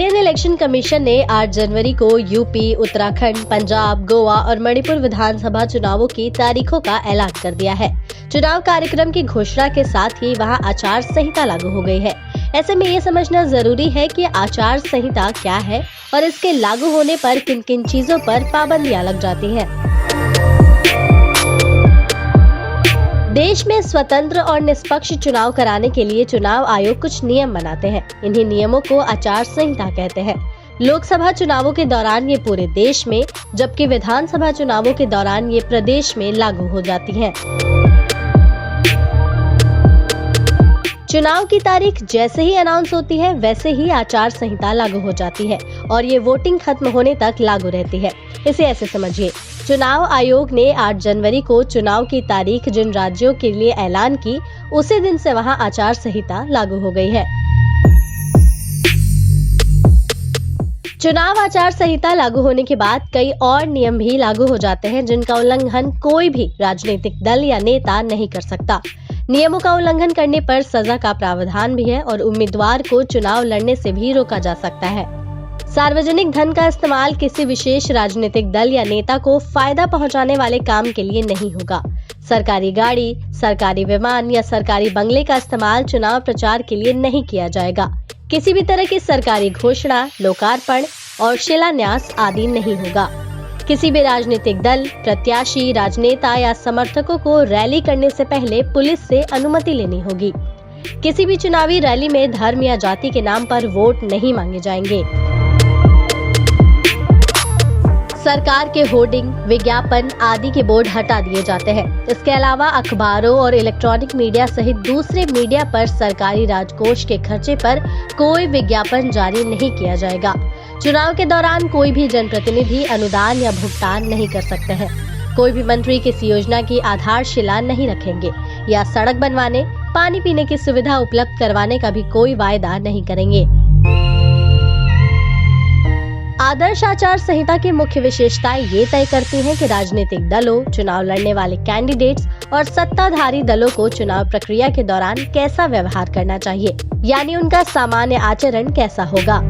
Indian election commission ने 8 जनवरी को UP, Uttarakhand, Punjab, Goa और मणिपुर विधानसभा चुनावों की तारीखों का ऐलान कर दिया है। चुनाव कार्यक्रम की घोषणा के साथ ही वहां आचार संहिता लागू हो गई है। ऐसे में ये समझना जरूरी है कि आचार संहिता क्या है और इसके लागू होने पर किन किन चीजों पर पाबंदियां लग जाती हैं। देश में स्वतंत्र और निष्पक्ष चुनाव कराने के लिए चुनाव आयोग कुछ नियम बनाते हैं। इन्हीं नियमों को आचार संहिता कहते हैं। लोकसभा चुनावों के दौरान ये पूरे देश में, जबकि विधानसभा चुनावों के दौरान ये प्रदेश में लागू हो जाती हैं। चुनाव की तारीख जैसे ही अनाउंस होती है, वैसे ही आचार संहिता लागू हो जाती है और ये वोटिंग खत्म होने तक लागू रहती है। इसे ऐसे समझिए, चुनाव आयोग ने 8 जनवरी को चुनाव की तारीख जिन राज्यों के लिए ऐलान की, उसी दिन से वहां आचार संहिता लागू हो गई है। चुनाव आचार संहिता लागू होने के बाद कई और नियम भी लागू हो जाते हैं, जिनका उल्लंघन कोई भी राजनीतिक दल या नेता नहीं कर सकता। नियमों का उल्लंघन करने पर सजा का प्रावधान भी है और उम्मीदवार को चुनाव लड़ने से भी रोका जा सकता है। सार्वजनिक धन का इस्तेमाल किसी विशेष राजनीतिक दल या नेता को फायदा पहुंचाने वाले काम के लिए नहीं होगा। सरकारी गाड़ी, सरकारी विमान या सरकारी बंगले का इस्तेमाल चुनाव प्रचार के लिए नहीं किया जाएगा। किसी भी तरह की सरकारी घोषणा, लोकार्पण और शिलान्यास आदि नहीं होगा। किसी भी राजनीतिक दल, प्रत्याशी, राजनेता या समर्थकों को रैली करने से पहले पुलिस से अनुमति लेनी होगी। किसी भी चुनावी रैली में धर्म या जाति के नाम पर वोट नहीं मांगे जाएंगे। सरकार के होर्डिंग, विज्ञापन आदि के बोर्ड हटा दिए जाते हैं। इसके अलावा अखबारों और इलेक्ट्रॉनिक मीडिया सहित दूसरे मीडिया पर सरकारी राजकोष के खर्चे पर कोई विज्ञापन जारी नहीं किया जाएगा। चुनाव के दौरान कोई भी जनप्रतिनिधि अनुदान या भुगतान नहीं कर सकते हैं। कोई भी मंत्री किसी योजना की आधारशिला नहीं रखेंगे या सड़क बनवाने, पानी पीने की सुविधा उपलब्ध करवाने का भी कोई वायदा नहीं करेंगे। आदर्श आचार संहिता की मुख्य विशेषताएं ये तय करती हैं कि राजनीतिक दलों, चुनाव लड़ने वाले कैंडिडेट्स और सत्ताधारी दलों को चुनाव प्रक्रिया के दौरान कैसा व्यवहार करना चाहिए, यानी उनका सामान्य आचरण कैसा होगा।